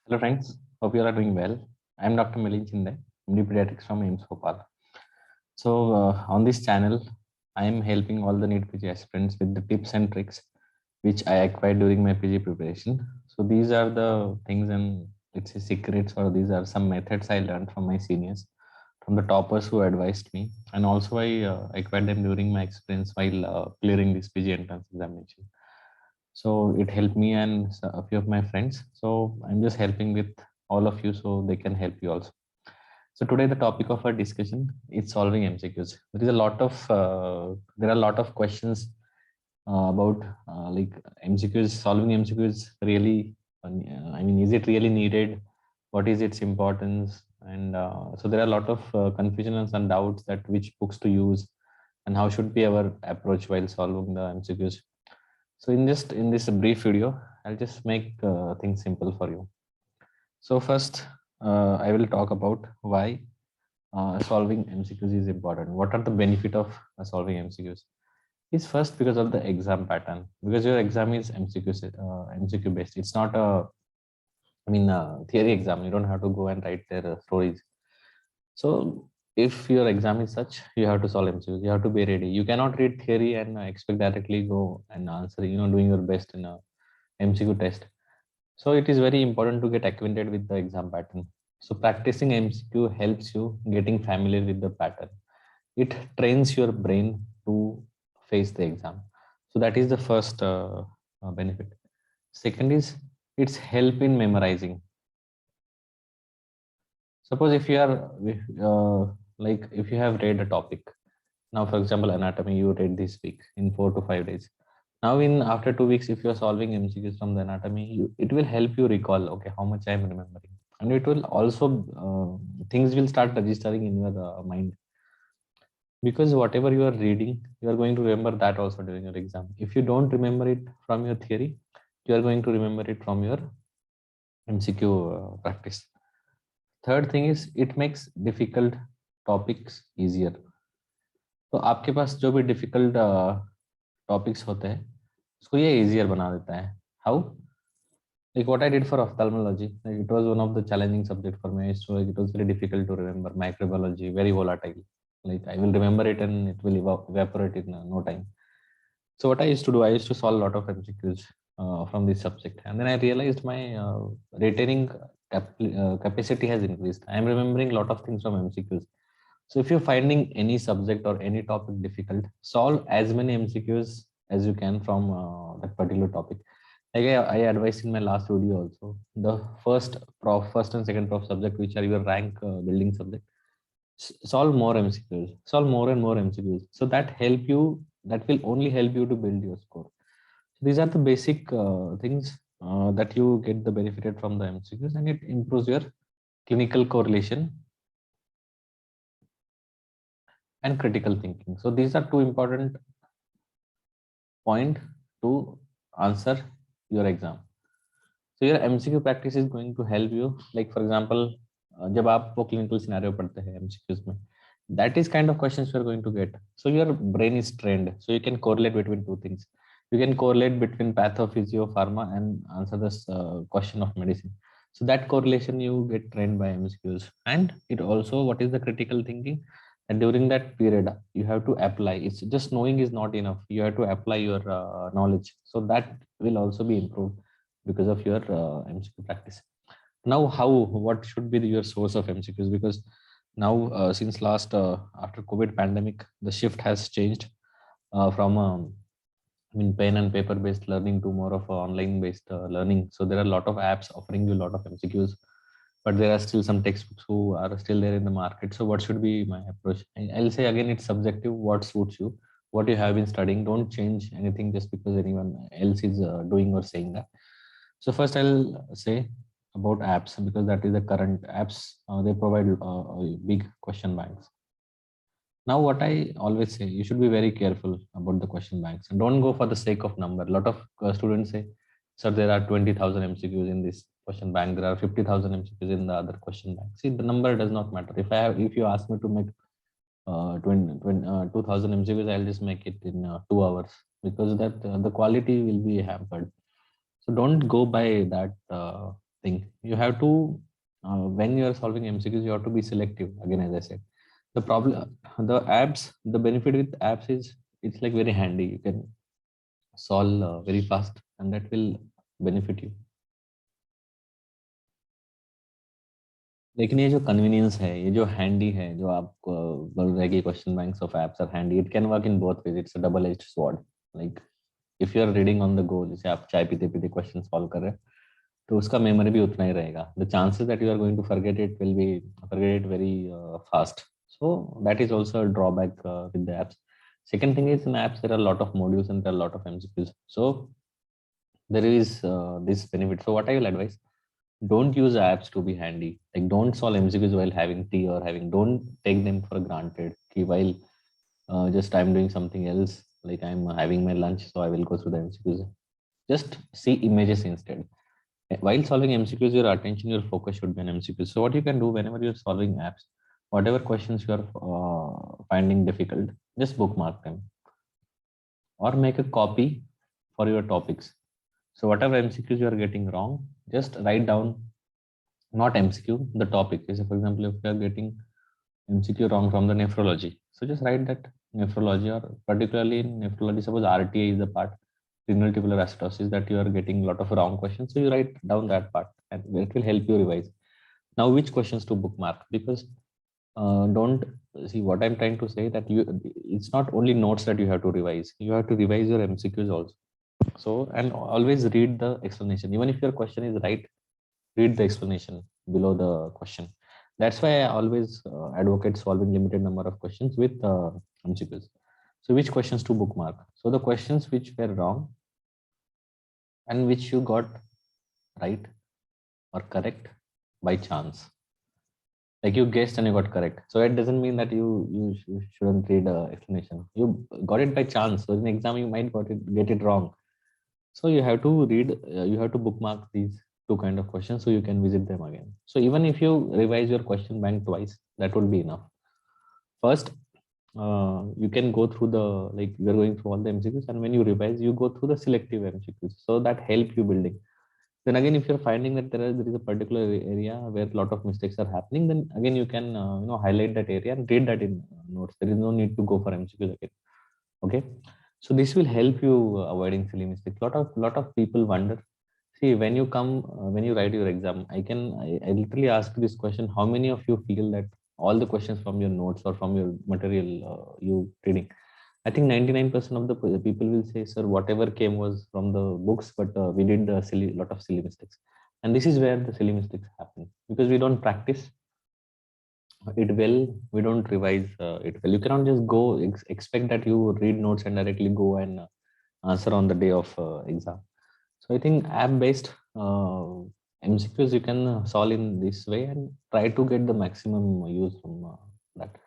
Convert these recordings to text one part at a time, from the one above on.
Hello friends, hope you are doing well. I am Dr. Milind Chinde, MD Pediatrics from AIMS Bhopal. On this channel, I am helping all the NEET PG aspirants with the tips and tricks which I acquired during my PG preparation. So these are the things and it's a secrets, or these are some methods I learned from my seniors, from the toppers who advised me, and also I acquired them during my experience while clearing this PG entrance examination. So it helped me and a few of my friends. So I'm just helping with all of you so they can help you also. So today the topic of our discussion is solving MCQs. There are a lot of questions about like MCQs. Solving MCQs really, is it really needed? What is its importance? And so there are a lot of confusions and doubts that which books to use and how should be our approach while solving the MCQs. So in this brief video, I'll just make things simple for you. So first, I will talk about why solving MCQs is important. What are the benefit of solving MCQs? It's first because of the exam pattern. Because your exam is MCQ based. It's not a theory exam. You don't have to go and write their stories. So if your exam is such, you have to solve MCQs. You have to be ready. You cannot read theory and expect directly go and answer. Doing your best in a MCQ test. So it is very important to get acquainted with the exam pattern. So practicing MCQ helps you getting familiar with the pattern. It trains your brain to face the exam. So that is the first benefit. Second is its help in memorizing. Suppose if you are if you have read a topic, now for example anatomy, you read this week in 4 to 5 days. Now in after 2 weeks, if you are solving MCQs from the anatomy, it will help you recall, okay, how much I am remembering, and it will also things will start registering in your mind, because whatever you are reading, you are going to remember that also during your exam. If you don't remember it from your theory, you are going to remember it from your MCQ practice. Third thing is it makes difficult topics easier. तो आपके पास जो भी difficult topics होते हैं, उसको ये easier बना देता है. How? Like what I did for ophthalmology, like it was one of the challenging subject for me. So it was very difficult to remember. Microbiology, very volatile. Like I will remember it and it will evaporate in no time. So what I used to do, I used to solve a lot of MCQs from this subject, and then I realized my retaining capacity has increased. I am remembering a lot of things from MCQs. So if you're finding any subject or any topic difficult, solve as many MCQs as you can from that particular topic. Like I advised in my last video also, the first and second prof subject, which are your rank building subject, solve more MCQs, solve more and more MCQs. So that will only help you to build your score. So these are the basic things that you get the benefited from the MCQs, and it improves your clinical correlation and critical thinking. So these are two important point to answer your exam. So your MCQ practice is going to help you. Like for example, जब आप वो clinical scenario पढ़ते हैं MCQs में, that is kind of questions you are going to get. So your brain is trained, so you can correlate between two things. You can correlate between pathophysio pharma and answer this question of medicine. So that correlation you get trained by MCQs. And it also, what is the critical thinking? And during that period, you have to apply. It's just knowing is not enough. You have to apply your knowledge. So that will also be improved because of your MCQ practice. Now, what should be your source of MCQs? Because now since last after COVID pandemic, the shift has changed from pen and paper based learning to more of online based learning. So there are a lot of apps offering you a lot of MCQs, but there are still some textbooks who are still there in the market. So what should be my approach? I'll say again, it's subjective. What suits you, what you have been studying. Don't change anything just because anyone else is doing or saying that. So first I'll say about apps, because that is the current apps. They provide big question banks. Now, what I always say, you should be very careful about the question banks and don't go for the sake of number. A lot of students say, sir, there are 20,000 MCQs in this question bank. There are 50,000 MCQs in the other question bank. See, the number does not matter. If you ask me to make 2,000 MCQs, I'll just make it in 2 hours, because that the quality will be hampered. So don't go by that thing. You have to, when you are solving MCQs, you have to be selective. Again, as I said, the problem, the apps, the benefit with apps is it's like very handy. You can solve very fast, and that will benefit you. लेकिन ये जो convenience है, ये जो handy है, जो आपको बोल रहे हैं कि question banks of apps are handy, it can work in both ways. It's a double edged sword. Like if you are reading on the go, जैसे आप चाय पीते पीते क्वेश्चन सॉल्व कर रहे हैं, तो उसका मेमोरी भी उतना ही रहेगा. The chances that you are going to forget it will be forget it very fast. So that is also a drawback with the apps. Second thing is, in apps there are a lot of modules and there are a lot of MCQs. So there is this benefit. So what I will advise, don't use apps to be handy. Like, don't solve MCQs while having tea or having, don't take them for granted. Ki while just I'm doing something else, like I'm having my lunch, so I will go through the MCQs. Just see images instead. While solving MCQs, your attention, your focus should be on MCQs. So what you can do whenever you're solving apps, whatever questions you are finding difficult, just bookmark them or make a copy for your topics. So whatever MCQs you are getting wrong, just write down, not MCQ, the topic. So for example, if you are getting MCQ wrong from the nephrology, so just write that nephrology, or particularly in nephrology, suppose RTA is the part, renal tubular acidosis, that you are getting a lot of wrong questions. So you write down that part and it will help you revise. Now, which questions to bookmark? Because don't see what I'm trying to say, that it's not only notes that you have to revise, you have to revise your MCQs also. So, and always read the explanation. Even if your question is right, read the explanation below the question. That's why I always advocate solving limited number of questions with MCQs. So which questions to bookmark? So the questions which were wrong and which you got right or correct by chance. Like you guessed and you got correct. So it doesn't mean that you shouldn't read explanation. You got it by chance. So in exam you might get it wrong. So you have to read, you have to bookmark these two kind of questions so you can visit them again. So even if you revise your question bank twice, that would be enough. First, you can go through the, like you're going through all the MCQs, and when you revise, you go through the selective MCQs. So that help you building. Then again, if you're finding that there is a particular area where a lot of mistakes are happening, then again you can highlight that area and read that in notes. There is no need to go for MCQs again. Okay, so this will help you avoiding silly mistakes. Lot of people wonder. See, when you come, when you write your exam, I literally ask this question: how many of you feel that all the questions from your notes or from your material you reading? I think 99% of the people will say, sir, whatever came was from the books, but we did a lot of silly mistakes. And this is where the silly mistakes happen, because we don't practice it well, we don't revise it well. You cannot just go expect that you read notes and directly go and answer on the day of exam. So I think app-based MCQs you can solve in this way and try to get the maximum use from that.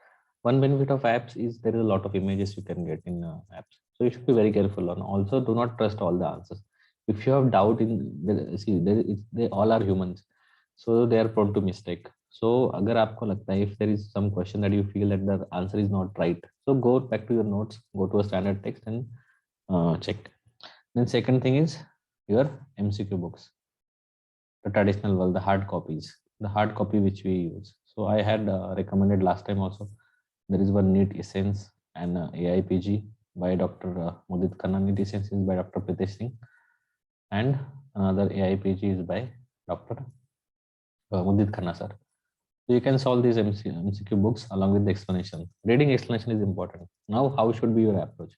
One benefit of apps is there is a lot of images you can get in apps. So you should be very careful on. Also, do not trust all the answers. If you have doubt in, see, they all are humans, so they are prone to mistake. So अगर आपको लगता है, if there is some question that you feel that the answer is not right, so go back to your notes, go to a standard text and check. Then second thing is your MCQ books, the traditional one, the hard copies, the hard copy which we use. So I had recommended last time also. There is one NEET Essence and AIPG by Dr. Mudit Khanna. NEET Essence is by Dr. Pritesh Singh, and another AIPG is by Dr. Mudit Khanna sir. So you can solve these MCQ books along with the explanation. Reading explanation is important. Now, how should be your approach?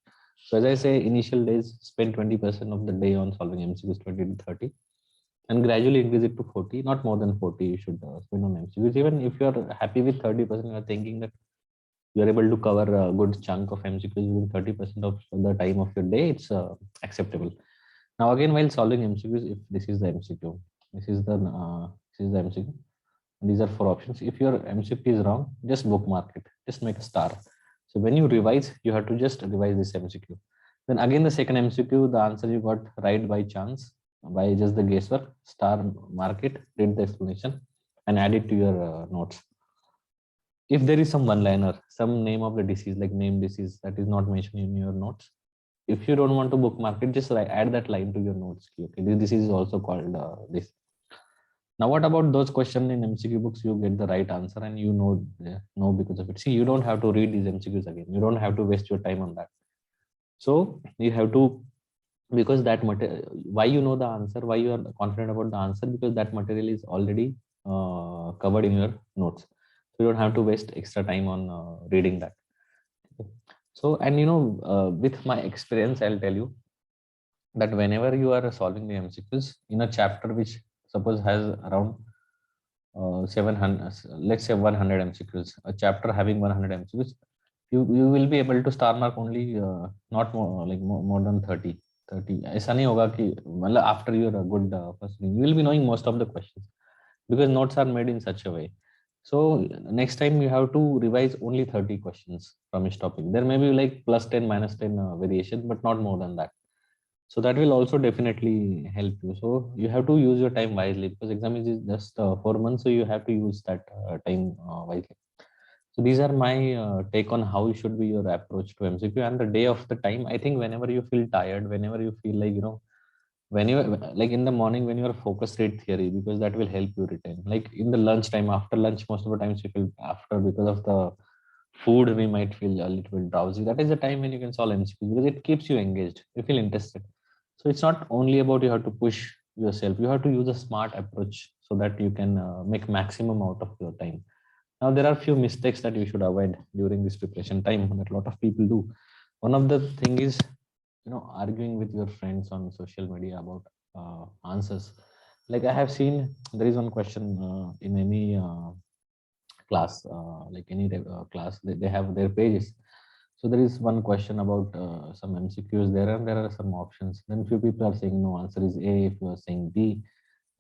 So as I say, initial days, spend 20% of the day on solving MCQs, 20 to 30, and gradually increase it to 40, not more than 40 you should spend on MCQs. Even if you are happy with 30%, you are thinking that you are able to cover a good chunk of MCQs within 30% of the time of your day, it's acceptable. Now again, while solving MCQs, if this is the MCQ, this is the MCQ, these are 4 options. If your MCQ is wrong, just bookmark it, just make a star. So when you revise, you have to just revise this MCQ. Then again, the second MCQ, the answer you got right by chance, by just the guesswork, star mark it, read the explanation and add it to your notes. If there is some one-liner, some name of the disease, like name disease that is not mentioned in your notes, if you don't want to bookmark it, just add that line to your notes. Okay, this is also called this. Now, what about those questions in MCQ books? You get the right answer and you know because of it. See, you don't have to read these MCQs again. You don't have to waste your time on that. So you have to, because that material, why you know the answer, why you are confident about the answer, because that material is already covered in your notes. So you don't have to waste extra time on reading that. So, and with my experience, I'll tell you that whenever you are solving the MCQs in a chapter which suppose has around 700, let's say 100 MCQs, a chapter having 100 MCQs, you will be able to star mark only not more like more than 30. ऐसा नहीं होगा कि मतलब after you're a good person, you will be knowing most of the questions because notes are made in such a way. So next time you have to revise only 30 questions from each topic. There may be like plus 10, minus 10 variation, but not more than that. So that will also definitely help you. So you have to use your time wisely because exam is just 4 months. So you have to use that time wisely. So these are my take on how should be your approach to MCQ. And the day of the time, I think whenever you feel tired, whenever you feel like, when you like in the morning when you are focus rate theory, because that will help you retain. Like in the lunch time, after lunch, most of the times you feel after because of the food, we might feel a little bit drowsy. That is the time when you can solve MCQ because it keeps you engaged. You feel interested. So it's not only about you have to push yourself. You have to use a smart approach so that you can make maximum out of your time. Now, there are few mistakes that you should avoid during this preparation time that a lot of people do. One of the thing is, arguing with your friends on social media about answers. Like I have seen, there is one question in any class, like any class, they have their pages. So there is one question about some MCQs there, and there are some options. Then few people are saying no, answer is A. If you are saying B,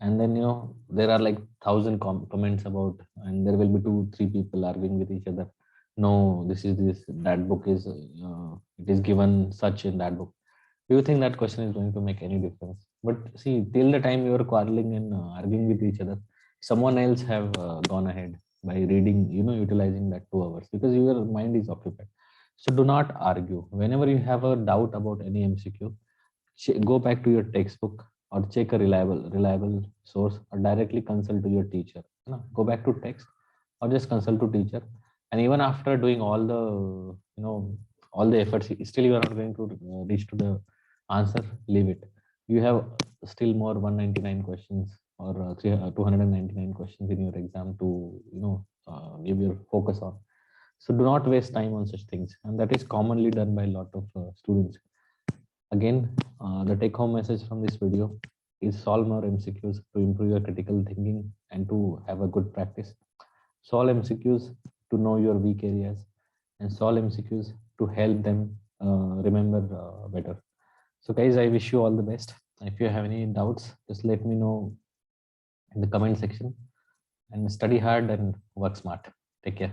and then there are like 1,000 comments about, and there will be 2-3 people arguing with each other. No, this is this, that book is it is given such in that book. Do you think that question is going to make any difference? But see, till the time you are quarreling and arguing with each other, someone else have gone ahead by reading, utilizing that 2 hours because your mind is occupied. So do not argue. Whenever you have a doubt about any MCQ, go back to your textbook or check a reliable source or directly consult to your teacher. Go back to text or just consult to teacher. And even after doing all the all the efforts, still you are not going to reach to the answer, leave it. You have still more 199 questions or 299 questions in your exam to give your focus on. So do not waste time on such things, and that is commonly done by a lot of students. Again, the take-home message from this video is solve more MCQs to improve your critical thinking and to have a good practice. Solve MCQs to know your weak areas, and solve MCQs to help them remember better. So guys, I wish you all the best. If you have any doubts, just let me know in the comment section, and study hard and work smart. Take care.